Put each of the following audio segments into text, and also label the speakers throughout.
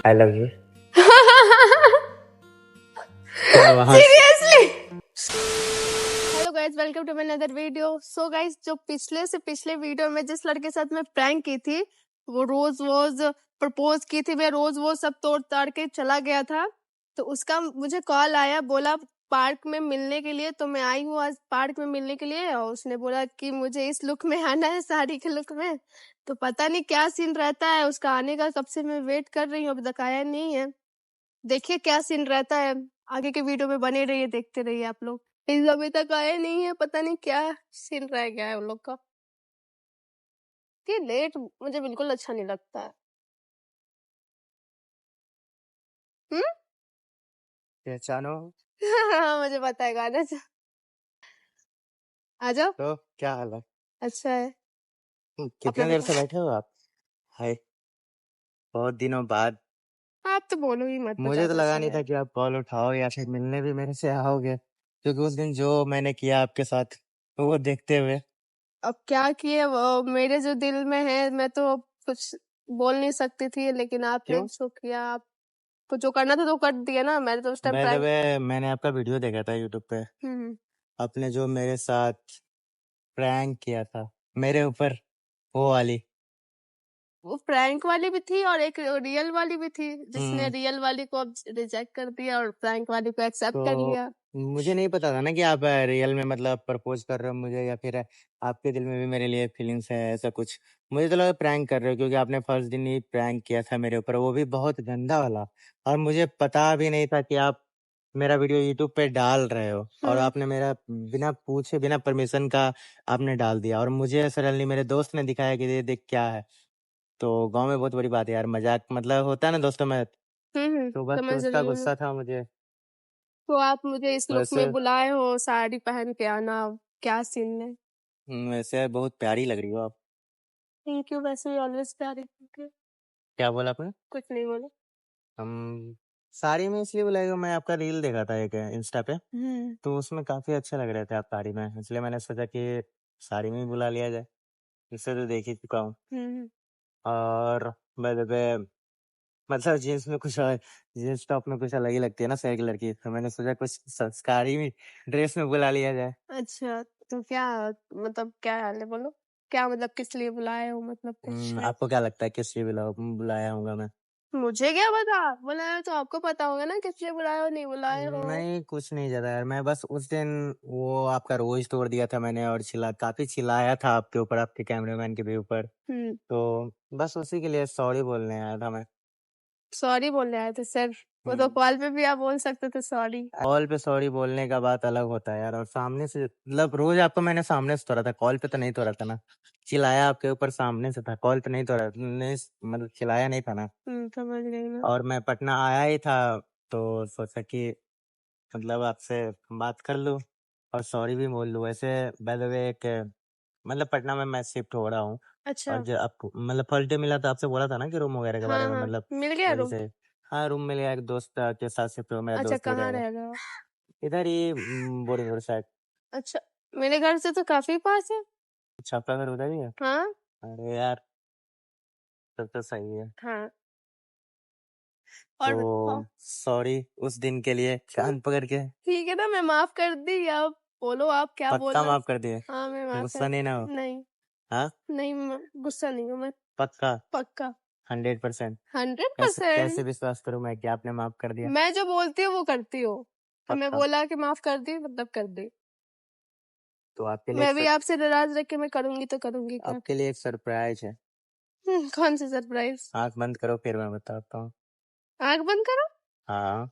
Speaker 1: I love you. वहां
Speaker 2: seriously. Hello guys, welcome to my another video. So guys, जो पिछले से पिछले वीडियो में जिस लड़के के साथ मैं प्रैंक की थी, वो रोज प्रपोज की थी, मैं रोज वो सब तोड़ ताड़ के चला गया था। तो उसका मुझे कॉल आया, बोला पार्क में मिलने के लिए। तो मैं आई हूँ आज पार्क में मिलने के लिए, और उसने बोला कि मुझे इस लुक में आना है, साड़ी के लुक में। तो पता नहीं क्या सीन रहता है उसका आने का, कब से मैं वेट कर रही हूँ, अभी तक आया नहीं है। देखिए क्या सीन रहता है, आगे के वीडियो में बने रहिए, देखते रहिए आप लोग। इस अभी तक आए नहीं है, पता नहीं क्या सीन रह गया है उन लोग का। ये लेट मुझे बिल्कुल अच्छा नहीं लगता है। हम्म।
Speaker 1: पहचानो।
Speaker 2: मुझे पता है गाना। आ जाओ।
Speaker 1: तो क्या हाल है?
Speaker 2: अच्छा है। अपना
Speaker 1: कितने देर से
Speaker 2: बताओ।
Speaker 1: बैठे हो आप? हाय, बहुत दिनों बाद।
Speaker 2: आप तो बोलो ही मत
Speaker 1: मुझे तो
Speaker 2: 50
Speaker 1: लगा
Speaker 2: ऐसे
Speaker 1: नहीं
Speaker 2: है।
Speaker 1: था कि आप कॉल उठाओ या फिर मिलने भी मेरे से आओगे, क्योंकि उस दिन जो मैंने किया आपके साथ वो देखते हुए।
Speaker 2: अब क्या किए, वो मेरे जो दिल में है, मैं तो कुछ बोल नहीं सकती थी, लेकिन आपने
Speaker 1: क्यों?
Speaker 2: जो किया, आपको जो करना था तो कर दिया ना। मैंने तो उस टाइम
Speaker 1: बाय द
Speaker 2: प्रैंक।
Speaker 1: वे, मैंने आपका वीडियो देखा था यूट्यूब पे।
Speaker 2: हम्म।
Speaker 1: आपने जो मेरे साथ प्रैंक किया था मेरे ऊपर, वो वाली।
Speaker 2: वो प्रैंक वाली भी थी और एक रियल वाली भी थी, जिसने
Speaker 1: हम्म
Speaker 2: रियल वाली को अब रिजेक्ट कर दिया और प्रैंक वाली को एक्सेप्ट कर
Speaker 1: तो
Speaker 2: लिया।
Speaker 1: मुझे नहीं पता था ना कि आप रियल में मतलब प्रपोज कर रहे हो मुझे, या फिर आपके दिल में भी मेरे लिए फीलिंग्स है, ऐसा कुछ। मुझे तो लगा प्रैंक कर रहे हो, क्योंकि आपने फर्स्ट दिन ही प्रैंक किया था मेरे ऊपर, वो भी बहुत गंदा वाला। और मुझे पता भी नहीं था कि आप मेरा वीडियो यूट्यूब पे डाल रहे हो, और आपने मेरा बिना पूछे बिना परमिशन का आपने डाल दिया। और मुझे सडनली मेरे दोस्त ने दिखाया कि ये देख क्या है। तो गांव में बहुत बड़ी बात है यार, मजाक मतलब होता है ना दोस्तों में। तो बस
Speaker 2: समझ
Speaker 1: उसका
Speaker 2: रही हूँ मैं।
Speaker 1: गुस्सा था मुझे।
Speaker 2: तो आप मुझे इस लुक
Speaker 1: वैसे
Speaker 2: में बुलाए हो, साड़ी पहन के आना, क्या सीन है?
Speaker 1: वैसे बहुत प्यारी लग रही हो आप।
Speaker 2: थैंक यू, वैसे भी ऑलवेज प्यारे होते हैं।
Speaker 1: क्या बोला आपने?
Speaker 2: कुछ नहीं बोले।
Speaker 1: हम साड़ी में इसलिए बुलाएगा, मैं आपका रील देखा था एक इंस्टा पे, तो उसमें काफी अच्छे लग रहे थे आप साड़ी में, इसलिए मैंने सोचा कि साड़ी में ही बुला लिया जाए। इससे तो देख ही चुका हूँ। और बाय द वे, मतलब जीन्स में कुछ जीन्स टॉप में कुछ अलग ही लगती है ना शहर की लड़की, तो मैंने सोचा कुछ संस्कारी में ड्रेस में बुला लिया जाए।
Speaker 2: अच्छा, तो क्या मतलब, क्या हाल है बोलो? क्या मतलब, किस लिए बुलाए हो, मतलब कुछ है?
Speaker 1: आपको क्या लगता है किस लिए बुलाया हूँ मैं?
Speaker 2: मुझे क्या पता, बुलाए हो तो आपको पता होगा ना, किस लिए बुलाए हो, नहीं बुलाए हो।
Speaker 1: नहीं, कुछ नहीं ज्यादा यार, मैं बस उस दिन वो आपका रोज तोड़ दिया था मैंने, और काफी चिल्लाया था आपके ऊपर, आपके कैमरामैन के भी ऊपर। तो बस उसी के लिए सॉरी बोलने आया था मैं।
Speaker 2: सॉरी बोलने आए थे सर? वो तो कॉल पे भी आप बोल सकते थे सॉरी।
Speaker 1: कॉल पे सॉरी बोलने का बात अलग होता है यार, और सामने से मतलब रोज आपको मैंने सामने से तोड़ा था, कॉल पे तो नहीं तोड़ा था ना। चिल्लाया आपके ऊपर सामने से था, कॉल पे नहीं तोड़ा, नहीं मतलब चिल्लाया नहीं था ना।
Speaker 2: समझ गई मैं।
Speaker 1: और मैं पटना आया ही था, तो सोचा कि मतलब आपसे बात कर लूं और सॉरी भी बोल लूं। वैसे बाय द वे, एक मतलब पटना में मैं शिफ्ट हो रहा हूँ।
Speaker 2: अच्छा।
Speaker 1: और जब आपको मतलब फर्स्ट डे मिला तो आपसे बोला था ना कि रूम वगैरह के बारे
Speaker 2: हाँ
Speaker 1: में,
Speaker 2: हाँ,
Speaker 1: मतलब
Speaker 2: मिल गया
Speaker 1: वही
Speaker 2: रूम?
Speaker 1: से। हाँ, रूम मिल गया, एक दोस्त के साथ शिफ्ट हो, मेरा
Speaker 2: अच्छा,
Speaker 1: दोस्त भी
Speaker 2: कहाँ
Speaker 1: रहेगा
Speaker 2: रहेगा?
Speaker 1: इधर ही, बोरिंग रोड साइड।
Speaker 2: अच्छा, मेरे घर से तो काफी पास है।
Speaker 1: अच्छा, आपका घर उधर ही है?
Speaker 2: हाँ
Speaker 1: अरे यार, तब तो सही है।
Speaker 2: हाँ। और बताओ।
Speaker 1: तो सॉरी उस दिन के लिए, कान पकड़ के।
Speaker 2: ठीक है ना, मैं माफ कर दी। आप बोलो, आप क्या
Speaker 1: पक्का
Speaker 2: बोलना है?
Speaker 1: माफ कर दिए?
Speaker 2: हाँ, मैं माफ कर।
Speaker 1: गुस्सा नहीं ना हो?
Speaker 2: नहीं।
Speaker 1: हाँ,
Speaker 2: नहीं, गुस्सा नहीं हूँ मैं।
Speaker 1: पक्का?
Speaker 2: पक्का।
Speaker 1: 100%?
Speaker 2: हंड्रेड
Speaker 1: कैसे
Speaker 2: परसेंट
Speaker 1: कैसे विश्वास करूं मैं कि आपने माफ कर दिया?
Speaker 2: मैं जो बोलती हूँ वो करती हूँ। मैं
Speaker 1: पक्का?
Speaker 2: बोला कि माफ कर दी, मतलब कर दी।
Speaker 1: तो आपके लिए
Speaker 2: मैं भी आपसे नाराज रख के मैं करूंगी तो करूंगी क्या?
Speaker 1: आपके लिए एक सरप्राइज है।
Speaker 2: कौन सी सरप्राइज?
Speaker 1: आंख बंद करो फिर मैं बताता हूँ।
Speaker 2: आंख बंद करो?
Speaker 1: हाँ,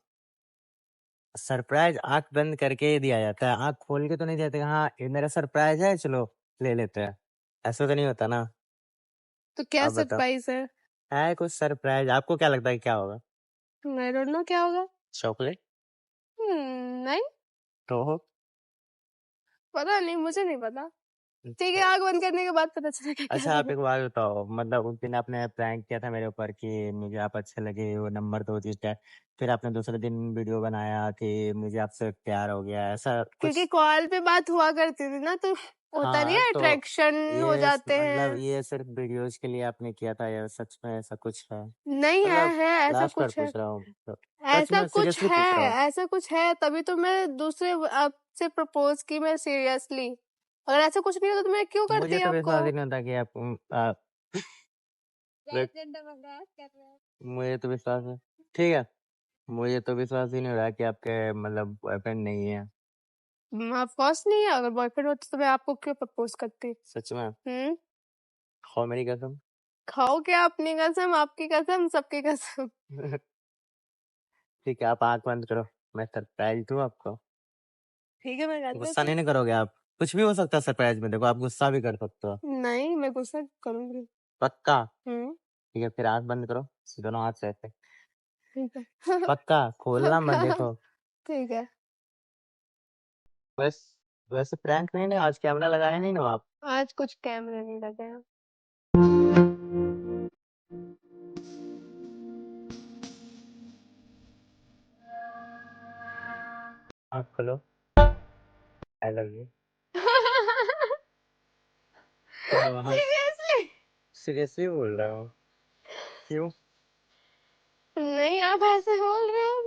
Speaker 1: सरप्राइज आंख बंद करके ही दिया जाता है, आंख खोल के तो नहीं देते। हाँ, ये मेरा सरप्राइज है, चलो ले लेते हैं, ऐसा तो नहीं होता ना।
Speaker 2: तो क्या
Speaker 1: आप बताओ,
Speaker 2: सरप्राइज है?
Speaker 1: है कुछ सरप्राइज? आपको क्या लगता है क्या होगा?
Speaker 2: आई डोंट नो क्या होगा।
Speaker 1: चॉकलेट?
Speaker 2: नहीं,
Speaker 1: तो हो।
Speaker 2: पता नहीं, मुझे नहीं पता। ठीक है,
Speaker 1: अच्छा,
Speaker 2: आंख बंद करने के बाद पता चलेगा क्या
Speaker 1: अच्छा, आप
Speaker 2: होगा।
Speaker 1: एक बात बताओ, मतलब उस दिन आपने प्रैंक किया था मेरे ऊपर कि मुझे आप अच्छे लगे, वो नंबर दो चीज का। फिर आपने दूसरे दिन वीडियो बनाया कि मुझे आपसे प्यार हो गया, ऐसा
Speaker 2: क्योंकि
Speaker 1: कुछ?
Speaker 2: कॉल पे बात हुआ करती थी ना, तो होता नहीं
Speaker 1: हाँ,
Speaker 2: है,
Speaker 1: तो
Speaker 2: अट्रैक्शन हो
Speaker 1: ये
Speaker 2: जाते
Speaker 1: मतलब
Speaker 2: हैं।
Speaker 1: ये सिर्फ वीडियोज के लिए आपने किया था या सच में ऐसा कुछ है?
Speaker 2: नहीं है,
Speaker 1: मतलब
Speaker 2: ऐसा
Speaker 1: लास्ट बार
Speaker 2: कुछ है,
Speaker 1: पूछ रहा हूँ, तो सच
Speaker 2: ऐसा
Speaker 1: में
Speaker 2: कुछ
Speaker 1: सीरियसली
Speaker 2: है,
Speaker 1: पूछ रहा हूँ।
Speaker 2: ऐसा कुछ है, तभी तो मैं दूसरे आपसे प्रपोज की, मैं सीरियसली। अगर ऐसा कुछ नहीं होता तो मैं क्यों
Speaker 1: मुझे
Speaker 2: करती
Speaker 1: तो
Speaker 2: आपको?
Speaker 1: विश्वास ही नहीं था कि आप मुझे तो विश्वास है, ठीक है, मुझे तो विश्वास ही नहीं हो रहा कि आपके मतलब बॉयफ्रेंड नहीं है।
Speaker 2: ऑफ कोर्स नहीं है, अगर बॉयफ्रेंड होता तो मैं आपको क्यों प्रपोज करती?
Speaker 1: सच में खाओ मेरी कसम।
Speaker 2: खाओगे अपनी कसम, आपकी कसम, सबकी कसम।
Speaker 1: ठीक है, आप आंख बंद करो, मैं सरप्राइज दूं आपको।
Speaker 2: ठीक है, मैं कर
Speaker 1: गुस्सा
Speaker 2: देती
Speaker 1: नहीं करोगे आप? कुछ भी हो सकता है सरप्राइज में, देखो आप गुस्सा भी कर सकते हो।
Speaker 2: हूँ। नहीं, मैं गुस्सा करूंगी।
Speaker 1: पक्का?
Speaker 2: हम्म,
Speaker 1: ठीक है, फिर आंख बंद करो, दोनों हाथ से ऐसे।
Speaker 2: ठीक है।
Speaker 1: पक्का खोलना मत,
Speaker 2: पक्का।
Speaker 1: देखो।
Speaker 2: ठीक है।
Speaker 1: बस वैसे प्रैंक नहीं ना, आज कैमरा लगाया नहीं ना आप?
Speaker 2: आज कुछ कैमरे नहीं लगे हैं।
Speaker 1: आँख खोलो, आई लव यू।
Speaker 2: सीरियसली?
Speaker 1: सीरियसली बोल रहा हूँ। क्यों?
Speaker 2: नहीं, आप ऐसे बोल रहे हो।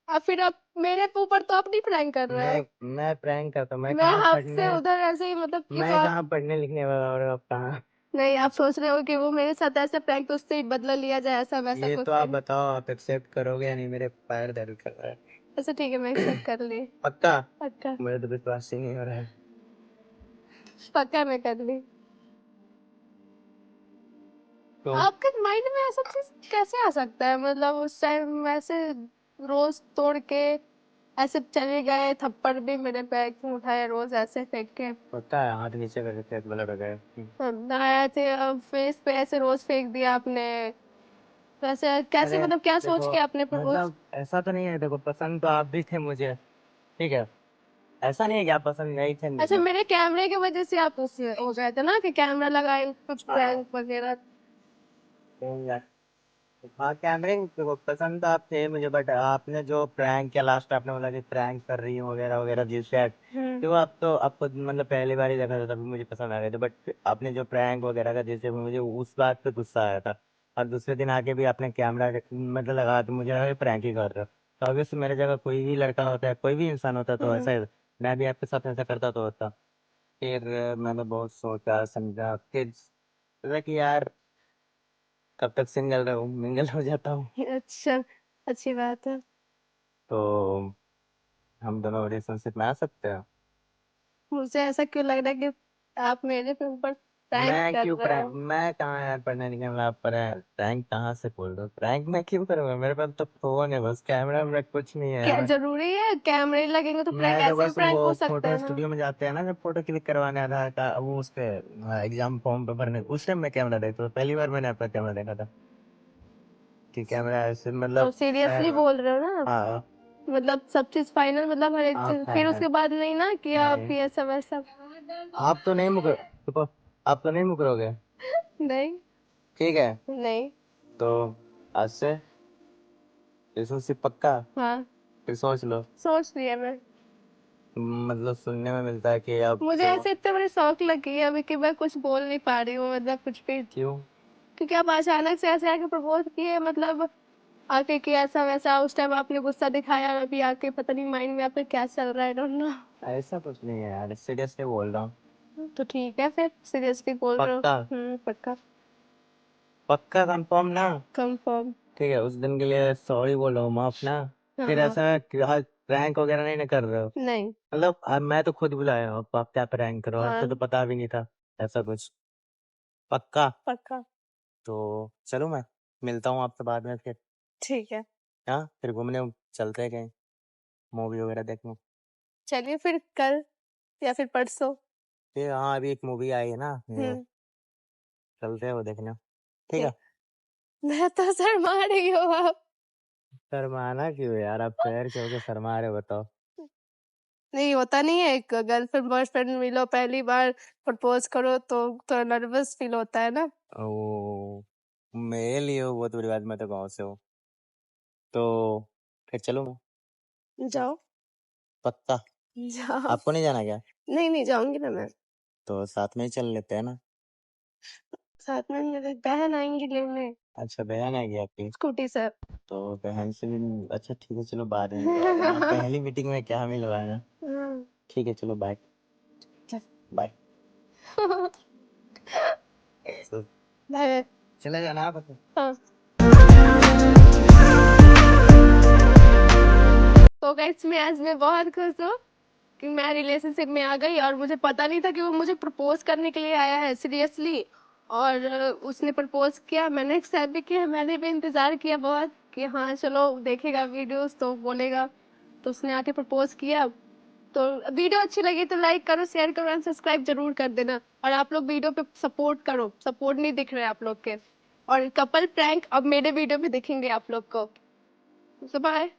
Speaker 2: अब फिर आप मेरे ऊपर तो आप नहीं प्रैंक कर रहे हो।
Speaker 1: मैं प्रैंक करता हूँ, मैं
Speaker 2: मैं
Speaker 1: कहाँ
Speaker 2: आपसे
Speaker 1: पढ़ने,
Speaker 2: उधर ऐसे ही, मतलब कि
Speaker 1: मैं कहाँ पढ़ने लिखने वाला, और आप कहाँ?
Speaker 2: नहीं, आप सोच रहे हो कि वो मेरे साथ ऐसे प्रैंक तो उससे ही बदला लिया जाए, ऐसा वैसा
Speaker 1: ये
Speaker 2: कुछ
Speaker 1: तो आप
Speaker 2: सीन।
Speaker 1: बताओ, आप एक्सेप्ट करोगे या नहीं? मेरे पैर दर्द कर रहा है।
Speaker 2: अच्छा ठीक है, मैं एक्सेप्ट कर ली।
Speaker 1: पक्का?
Speaker 2: पक्का।
Speaker 1: मुझे तो विश्वास ही नहीं हो रहा है।
Speaker 2: पक्का मैं कर ली।
Speaker 1: तो
Speaker 2: आपके माइंड में ऐसा चीज कैसे आ सकता है? मतलब उस टाइम वैसे रोज तोड़ के ऐसे चले गए, थप्पड़ भी मेरे बैग में उठाए, रोज ऐसे फेंक के
Speaker 1: पता है, हाथ नीचे करके फेंक ब्लड हो गए।
Speaker 2: नहाए थे, अब फेस पे ऐसे रोज फेंक दिया आपने। तो ऐसे कैसे,
Speaker 1: अरे
Speaker 2: मतलब क्या सोच
Speaker 1: देखो,
Speaker 2: के आपने प्रपोज?
Speaker 1: मतलब ऐसा तो नहीं है, देखो पसंद तो आप भी थे मुझे, ठीक है, ऐसा नहीं है कि आप पसंद नहीं थे
Speaker 2: अच्छा,
Speaker 1: मुझे।
Speaker 2: मेरे कैमरे की वजह से आप उससे हो गए थे ना, कि कैमरा लगाए कुछ प्रैंक वगैरह।
Speaker 1: हाँ, कैमरे देखो पसंद तो आप थे मुझे, बट आपने जो प्रैंक किया लास्ट, आपने बोला कि प्रैंक कर रही हूँ वगैरह वगैरह, जिस शायद तो आप तो आपको मतलब पहली बार ही देखा था तभी मुझे पसंद आ गए थे, बट आपने जो प्रैंक वगैरह का, जैसे मुझे उस बात पे गुस्सा आया था, और दूसरे दिन आके भी आपने कैमरा मतलब लगा तो मुझे लगा प्रैंक ही कर रहे हो। तो ऑब्वियसली मेरी जगह कोई भी लड़का होता है, कोई भी इंसान होता तो ऐसा ही, मैं भी आपके साथ ऐसा करता तो होता। फिर मैंने बहुत सोचा समझा, फिर सोचा कि यार कब तक सिंगल रहूं, मिंगल हो जाता हूँ।
Speaker 2: अच्छा, अच्छी बात है।
Speaker 1: तो हम दोनों रिलेशनशिप में आ सकते हैं।
Speaker 2: मुझे ऐसा क्यों लग रहा है कि आप मेरे पे ऊपर प्रैंक
Speaker 1: मैं
Speaker 2: कर
Speaker 1: क्यों
Speaker 2: रहे
Speaker 1: प्रैंक,
Speaker 2: हो?
Speaker 1: मैं कहाँ यार पढ़ने लिखने वाला पर है, प्रैंक कहाँ से बोल रहा हूँ? प्रैंक मैं क्यों करूँगा? मेरे पास तो फोन है, बस कैमरा में कुछ नहीं है
Speaker 2: क्या
Speaker 1: मैं।
Speaker 2: जरूरी है कैमरे लगेंगे तो प्रैंक?
Speaker 1: मैं तो
Speaker 2: ऐसे भी
Speaker 1: बस
Speaker 2: प्रैंक
Speaker 1: वो
Speaker 2: हो सकता
Speaker 1: फोटो
Speaker 2: है ना।
Speaker 1: स्टूडियो में जाते हैं ना, जब फोटो क्लिक करवाने आधार का वो उस पे एग्जाम फॉर्म पे भरने, उस टाइम मैं कैमरा देखता हूँ, पहली बार मैंने आपका कैमरा देखा था कि कैमरा ऐसे
Speaker 2: तो
Speaker 1: मतलब
Speaker 2: सीरियसली बोल रहे हो ना?
Speaker 1: हाँ
Speaker 2: मतलब सब चीज फाइनल, मतलब हर एक
Speaker 1: हाँ
Speaker 2: चीज,
Speaker 1: हाँ
Speaker 2: फिर
Speaker 1: हाँ।
Speaker 2: उसके बाद नहीं ना कि आप
Speaker 1: नहीं,
Speaker 2: ये सब ऐसा?
Speaker 1: आप तो नहीं मुकर, तो आप तो नहीं मुकरोगे?
Speaker 2: नहीं।
Speaker 1: ठीक है,
Speaker 2: नहीं।
Speaker 1: तो आज से रिलेशनशिप पक्का?
Speaker 2: हाँ,
Speaker 1: फिर सोच लो।
Speaker 2: सोच लिया मैं।
Speaker 1: मतलब सुनने में मिलता है कि अब
Speaker 2: मुझे
Speaker 1: जो,
Speaker 2: ऐसे इतने बड़ी शौक लगी है अभी कि मैं कुछ बोल नहीं पा रही हूँ, मतलब कुछ भी।
Speaker 1: क्यों?
Speaker 2: क्योंकि आप अचानक से ऐसे आके प्रपोज किए, मतलब आके कि ऐसा वैसा, उस टाइम आपने गुस्सा दिखाया, अभी आके पता नहीं माइंड में आपके क्या चल रहा है, डोंट नो।
Speaker 1: ऐसा कुछ नहीं है यार, सीरियसली बोल रहा हूँ।
Speaker 2: तो ठीक है, फिर सीरियसली बोल रहे हो?
Speaker 1: पक्का?
Speaker 2: पक्का।
Speaker 1: पक्का कंफर्म ना?
Speaker 2: कंफर्म।
Speaker 1: ठीक है, उस दिन के लिए सॉरी बोल रहा हूँ, माफ ना। फिर
Speaker 2: हाँ।
Speaker 1: ऐसा प्रैंक वगैरह नहीं ना कर रहे हो?
Speaker 2: नहीं।
Speaker 1: मतलब अब मैं तो खुद बुलाया हूँ, आप क्या प्रैंक करो,
Speaker 2: हाँ।
Speaker 1: आपको तो पता भी नहीं था ऐसा कुछ। पक्का?
Speaker 2: पक्का।
Speaker 1: तो चलो मैं मिलता हूँ आपसे बाद में फिर।
Speaker 2: ठीक है।
Speaker 1: हाँ, फिर घूमने चलते हैं कहीं, मूवी वगैरह देखने।
Speaker 2: चलिए फिर कल या फिर परसों।
Speaker 1: फिर हाँ, अभी एक मूवी आई है ना ये,
Speaker 2: हम्म।
Speaker 1: चलते हैं वो देखने, ठीक है?
Speaker 2: ठीक। मैं तो शर्मा रही हूँ आप।
Speaker 1: शर्माना क्यों यार, आप पैर के होके शर्मा रहे हो, बताओ।
Speaker 2: नहीं, होता नहीं है, एक गर्लफ्रेंड बॉयफ्रेंड मिलो पहली बार, प्रपोज करो तो नर्वस फील होता है ना।
Speaker 1: ओ, मेरे लिए हो बहुत बड़ी बात, मैं तो गाँव से हूँ, तो फिर चलो।
Speaker 2: जाओ।
Speaker 1: पक्का?
Speaker 2: जाओ।
Speaker 1: आपको नहीं जाना क्या?
Speaker 2: नहीं जाऊंगी ना मैं।
Speaker 1: तो साथ में ही चल लेते हैं ना।
Speaker 2: साथ में मेरे बहन आएंगी लेने।
Speaker 1: अच्छा, बहन आएगी आपकी?
Speaker 2: स्कूटी से।
Speaker 1: तो बहन से भी अच्छा ठीक है, चलो बाद में पहली मीटिंग में क्या मिलवाना। ठीक है, चलो बाय। बाय।
Speaker 2: बाय।
Speaker 1: चले जाना आप।
Speaker 2: हाँ। तो गाइस मैं बहुत खुश हूँ कि मैं रिलेशनशिप में आ गई, और मुझे पता नहीं था कि वो मुझे प्रपोज करने के लिए आया है सीरियसली। और उसने प्रपोज किया, मैंने एक्सेप्ट भी किया, मैंने भी इंतजार किया बहुत कि हाँ चलो देखेगा वीडियोस तो बोलेगा। तो उसने आके प्रपोज किया। तो वीडियो अच्छी लगी तो लाइक करो, शेयर करो एंड सब्सक्राइब जरूर कर देना। और आप लोग वीडियो पे सपोर्ट करो, सपोर्ट नहीं दिख रहे आप लोग के। और कपल प्रैंक अब मेरे वीडियो में दिखेंगे आप लोग को। बाय।